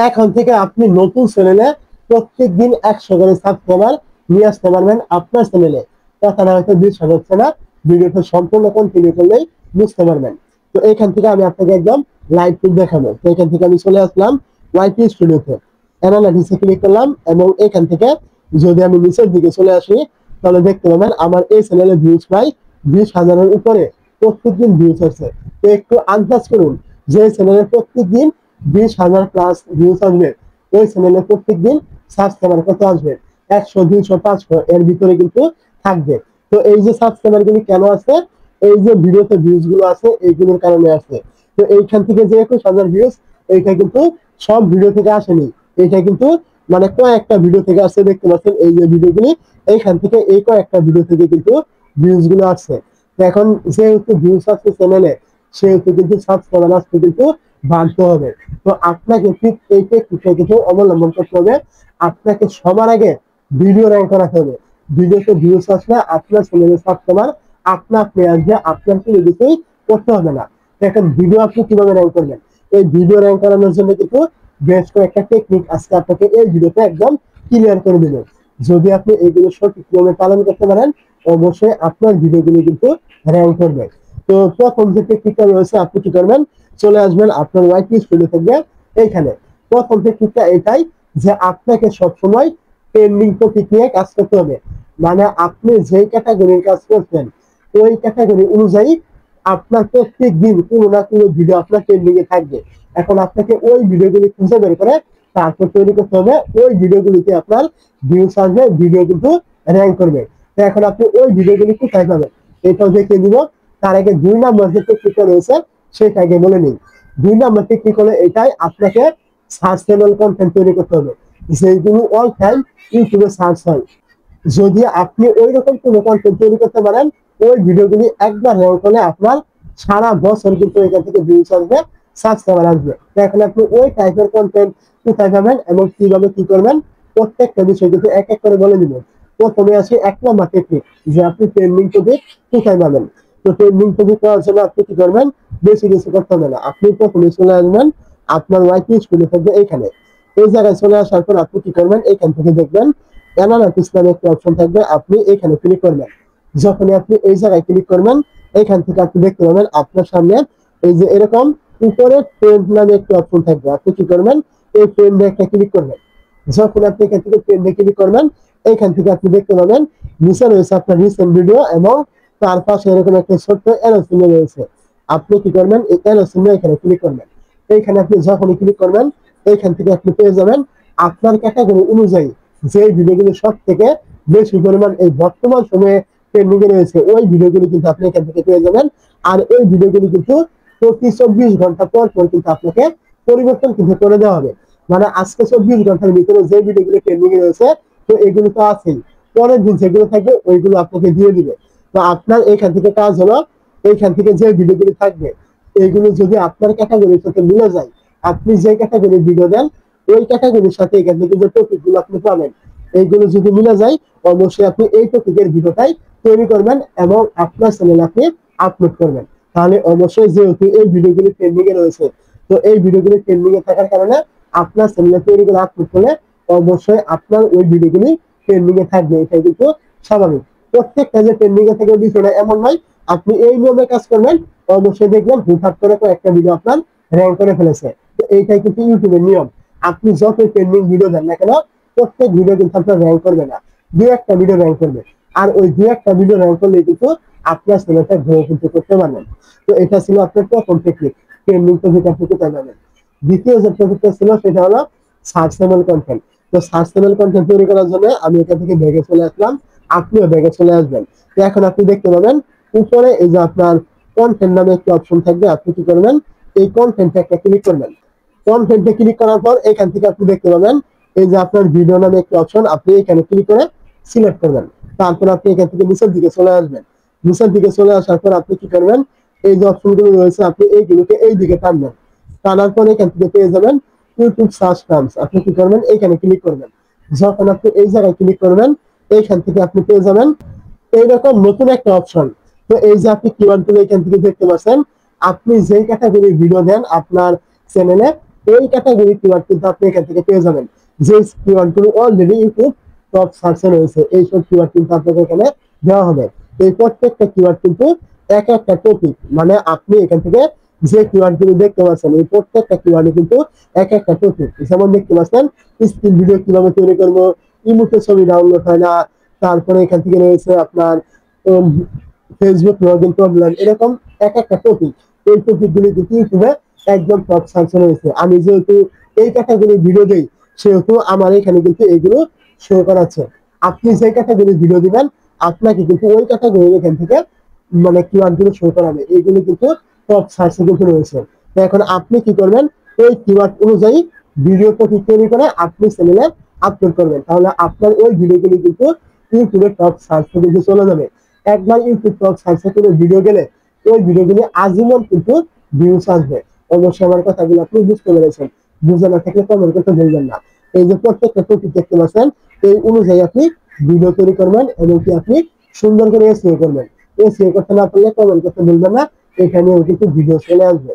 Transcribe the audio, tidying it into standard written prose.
এখন থেকে আপনি নতুন চ্যানেলে প্রত্যেকদিন 100 করে সাবস্ক্রাইবার নিয়ে আসতে পারবেন আপনার চ্যানেলে। কথাটা হয়তো বিশ্বাস হচ্ছে না, ভিডিওটা সম্পূর্ণ কন্টিনিউ করলেই বুঝতে পারবেন। তো এখান থেকে আমি আপনাকে একদম লাইভ প্রুফ দেখাবো। তো এখান থেকে আমি চলে আসলাম ওয়াইটি স্টুডিওতে, অ্যানালাইসিসে ক্লিক করলাম এবং এখান থেকে যদি আমি নিচের দিকে চলে আসি তাহলে দেখতে পাবেন আমার এই চ্যানেলে ভিউজ প্রায় 20,000-এর উপরে প্রত্যেকদিন ভিউজ আছে। তো একটু আন্দাজ করুন যে চ্যানেলে প্রত্যেকদিন 20,000 প্লাস ভিউজ আসবে, ওই চ্যানেলে প্রত্যেকদিন সাবস্ক্রাইবার কত আসবে? 100, 200, 500 এর ভিতরে কিন্তু থাকবে। তো এই যে সাবস্ক্রাইবার গুলি কেন আছে? এই যে ভিডিওতে ভিউজ গুলো আছে এইগুলোর কারণে আছে। তো এইখান থেকে যে 21,000 ভিউজ, এইটা কিন্তু সব ভিডিও থেকে আসেনি, এটা কিন্তু মানে কয়েকটা ভিডিও থেকে আসছে। দেখতে পাচ্ছেন এই যে ভিডিওগুলি, এইখান থেকে এই কয়েকটা ভিডিও থেকে কিন্তু ভিউজ গুলো আসছে। তো এখন যেহেতু ভিউজ আসছে চ্যানেলে, সেহেতু কিন্তু সাবস্ক্রাইবার আসতে কিন্তু বাড়তে হবে। তো আপনাকে ঠিক এই টেকনিকটা কিন্তু অবলম্বন করতে হবে। আপনাকে সবার আগে ভিডিও র্যাঙ্ক করাতে হবে। ভিডিওতে ভিউজ আসলে আপনার চ্যানেলে সাবস্ক্রাইবার আপনা আপনি আসবে, আপনার কোনো কিছুই করতে হবে না। এখন ভিডিও আপনি কিভাবে র্যাঙ্ক করবেন? এই ভিডিও র্যাঙ্ক করানোর জন্য কিন্তু বেশ কয়েকটা টেকনিক আজকে আপনাকে এই ভিডিওতে একদম ক্লিয়ার করে দিল। যদি আপনি এগুলো সঠিক নিয়মে পালন করতে পারেন, অবশ্যই আপনার ভিডিওগুলো কিন্তু র্যাঙ্ক করবে। তো প্রথম যে টেকনিকটা রয়েছে, আপনি কি করবেন? চলে আসবেন আপনার ওয়াইটি স্টুডিও থাকবে এইখানে। প্রথম টেকনিকটা এটাই যে আপনাকে সবসময় ট্রেন্ডিং টপিক নিয়ে কাজ করতে হবে। মানে আপনি যেই ক্যাটাগরির কাজ করছেন ওই ক্যাটাগরি অনুযায়ী আপনার প্রত্যেক দিন কোনো না কোনো ভিডিও আপনার ট্রেন্ডিং এ থাকবে। এখন আপনাকে ওই ভিডিওগুলি খুঁজে বের করে তারপর তৈরি করতে হবে। ওই ভিডিওগুলিতে আপনার ভিউজ আসবে, ভিডিও কিন্তু র্যাঙ্ক করবে। তো এখন আপনি ওই ভিডিওগুলি কোথায় পাবেন এটাও দেখিয়ে দিব। তার আগে 2 নম্বর যে টেকনিকটা রয়েছে সেটা আগে বলে নিই। 2 নম্বর টেকনিক হলো এটাই, আপনাকে সার্চেবল কন্টেন্ট তৈরি করতে হবে, যেগুলো অল টাইম ইউটিউবে সার্চ হয়। যদি আপনি ওই রকম কোনো কন্টেন্ট তৈরি করতে পারেন, ওই ভিডিওগুলি একবার র্যাঙ্ক হলে আপনার সারা বছর কিন্তু এখান থেকে ভিউজ আসবে, সাবস্ক্রাইবার আসবে। তো এখন আপনি ওই টাইপের কন্টেন্ট কোথায় পাবেন এবং কিভাবে কি করবেন প্রত্যেকটা বিষয় কিন্তু এক এক করে বলে দিব। প্রথমে আসি 1 নম্বর টেকনিক, যে আপনি ট্রেন্ডিং টপিক কোথায় পাবেন। তো ট্রেন্ডিং টপিক পাওয়ার জন্য আপনি কি করবেন? বেশি কিছু করতে হবে না। আপনি প্রথমে চলে আসবেন আপনার ওয়াইটি স্টুডিও থাকবে এইখানে। এই জায়গায় চলে আসার পর আপনি কি করবেন? এখান থেকে দেখবেন অ্যানালাইসিস নামে একটা অপশন থাকবে, আপনি এখানে ক্লিক করবেন। যখনই আপনি এই জায়গায় ক্লিক করবেন, এখান থেকে আপনি দেখতে পাবেন আপনার সামনে এই যে এরকম উপরে ট্রেন্ড নামে একটা অপশন থাকবে। আপনি কি করবেন? এই ট্রেন্ডে একটা ক্লিক করবেন। যখন আপনি এখান থেকে ট্রেন্ডে ক্লিক করবেন, এখান থেকে আপনি দেখতে পাবেন নিচে রয়েছে আপনার রিসেন্ট ভিডিও এবং তার পাশে এরকম একটা ছোট্ট অ্যারো চিহ্ন রয়েছে। আপনি কি করবেন? এই অ্যারো চিহ্ন এখানে ক্লিক করবেন। এইখানে আপনি যখনই ক্লিক করবেন, এইখান থেকে আপনি পেয়ে যাবেন আপনার ক্যাটাগরি অনুযায়ী যে ভিডিওগুলো সব থেকে বেশি পরিমাণ এই বর্তমান সময়ে ট্রেন্ডিং এ রয়েছে, ওই ভিডিওগুলো কিন্তু আপনি এখান থেকে পেয়ে যাবেন। আর এই ভিডিওগুলো কিন্তু প্রতি 24 ঘন্টা পর পর কিন্তু আপনাকে পরিবর্তন কিন্তু করে দেওয়া হবে। মানে আজকে 24 ঘন্টার ভিতরে যে ভিডিওগুলো ট্রেন্ডিং এ রয়েছে, তো এগুলো তো আছেই, পরের দিন যেগুলো থাকবে ওইগুলো আপনাকে দিয়ে দিবে। তো আপনার এখান থেকে কাজ হলো, এইখান থেকে যে ভিডিওগুলো থাকবে এইগুলো যদি আপনার ক্যাটাগরির সাথে মিলে যায়, আপনি যে ক্যাটাগরির ভিডিও দেন ওই ক্যাটাগরির সাথে এখান থেকে যে টপিক গুলো আপনি পাবেন এইগুলো যদি মিলে যায়, অবশ্যই আপনি এই টপিকের ভিডিওটাই তৈরি করবেন এবং আপনার চ্যানেলে আপনি আপলোড করবেন। তাহলে অবশ্যই যেহেতু এই ভিডিওগুলি ট্রেন্ডিং এ রয়েছে, তো এই ভিডিওগুলি ট্রেন্ডিং এ থাকার কারণে আপনার চ্যানেলে তৈরি করে আপলোড করলে অবশ্যই আপনার ওই ভিডিওগুলি ট্রেন্ডিং এ থাকবে। এটাই কিন্তু স্বাভাবিক। প্রত্যেকটা যে ট্রেন্ডিং এ থাকে বিষয়টা এমন নয়। আপনি এই নিয়মে কাজ করবেন, অবশ্যই দেখবেন হুটহাট করে কয়েকটা ভিডিও আপনার র্যাঙ্ক করে ফেলেছে। তো এইটাই কিন্তু ইউটিউবের নিয়ম। আপনি যত ট্রেন্ডিং ভিডিও দেন না কেন, প্রত্যেক ভিডিও কিন্তু আপনার র্যাঙ্ক করবে না, দু একটা ভিডিও র্যাঙ্ক করবে। আর ওই দু একটা ভিডিও র্যাঙ্ক করলে কিন্তু আপনার চ্যানেলটা গ্রো কিন্তু করতে পারবেন। তো এটা ছিল আপনার প্রথম টেকনিক, ট্রেন্ডিং টপিক আপনি কোথায় পাবেন। দ্বিতীয় যে টপিকটা ছিল সেটা হলো সার্চেবল কন্টেন্ট। তো সার্চেবল কন্টেন্ট তৈরি করার জন্য আমি এখান থেকে ব্যাগে চলে আসলাম, আপনিও ব্যাগে চলে আসবেন। তো এখন আপনি দেখতে পাবেন উপরে এই যে আপনার কন্টেন্ট নামে একটা অপশন থাকবে। আপনি কি করবেন? এই কন্টেন্টে একটা ক্লিক করবেন। কন্টেন্টে ক্লিক করার পর এখান থেকে আপনি দেখতে পাবেন এই যে আপনার ভিডিও নামে একটা অপশন, আপনি এখানে ক্লিক করে সিলেক্ট করবেন। তারপর আপনি এখান থেকে নিচের দিকে চলে আসবেন। নিচের দিকে চলে আসার পর আপনি কি করবেন? এই যে অপশনগুলো রয়েছে আপনি এইগুলোকে এই দিকে টানবেন। টানার পর এখান থেকে পেয়ে যাবেন ইউটিউব সার্চ টার্মস। আপনি কি করবেন? এইখানে ক্লিক করবেন। যখন আপনি এই জায়গায় ক্লিক করবেন, এইখান থেকে আপনি পেয়ে যাবেন এইরকম নতুন একটা অপশন। তো এই যে আপনি কিওয়ার্ড গুলো এখান থেকে দেখতে পাচ্ছেন, আপনি যেই ক্যাটাগরির ভিডিও দেন আপনার চ্যানেলে এই ক্যাটাগরি কিওয়ার্ড কিন্তু আপনি এখান থেকে পেয়ে যাবেন। যে কিওয়ার্ড গুলো অলরেডি ইউটিউব টপ সার্চে রয়েছে এইসব কিওয়ার্ড কিন্তু আপনাকে এখানে দেওয়া হবে। এই প্রত্যেকটা কিওয়ার্ড কিন্তু এক একটা টপিক, মানে আপনি এখান থেকে যে কিওয়ার্ড গুলো দেখতে পাচ্ছেন এই প্রত্যেকটা কিওয়ার্ডে কিন্তু এক একটা টপিক। যেমন দেখতে পাচ্ছেন স্ক্রিন ভিডিও কিভাবে তৈরি করবো, ইমোতে ছবি ডাউনলোড হয় না, তারপরে এখান থেকে রয়েছে আপনার ফেসবুক লগ ইন প্রবলেম, এরকম এক একটা টপিক। এই টপিক গুলি কিন্তু ইউটিউবে একদম টপ সার্চে রয়েছে। আমি যেহেতু এই ক্যাটাগরি ভিডিও দেই সেহেতু আমার এখানে কিন্তু এগুলো শো করাচ্ছে। আপনি যে ক্যাটাগরি ভিডিও দিবেন আপনাকে কিন্তু ওই ক্যাটাগরি এখান থেকে মানে কিওয়ার্ড গুলো শো করাবে, এগুলো কিন্তু টপ সার্চে কিন্তু রয়েছে। তো এখন আপনি কি করবেন, ওই কিওয়ার্ড অনুযায়ী ভিডিও টপিক তৈরি করে আপনি চ্যানেলে আপলোড করবেন, তাহলে আপনার ওই ভিডিওগুলি কিন্তু ইউটিউবে টপ সার্চে কিন্তু চলে যাবে। একবার ইউটিউব টপ সার্চে কোনো ভিডিও গেলে ওই ভিডিওগুলি আজীবন কিন্তু ভিউজ আসবে। অবশ্যই আমার কথাগুলো আপনি বুঝতে পেরেছেন, বুঝে না থাকলে কমেন্ট করতে ভুলবেন না। এই যে প্রত্যেকটা টপিক দেখতে পাচ্ছেন এই অনুযায়ী আপনি ভিডিও তৈরি করবেন এবং কি আপনি সুন্দর করে এসইও করবেন। এসইও করতে না পারলে কমেন্ট করতে ভুলবেন না, এখানেও কিন্তু ভিডিও চলে আসবে।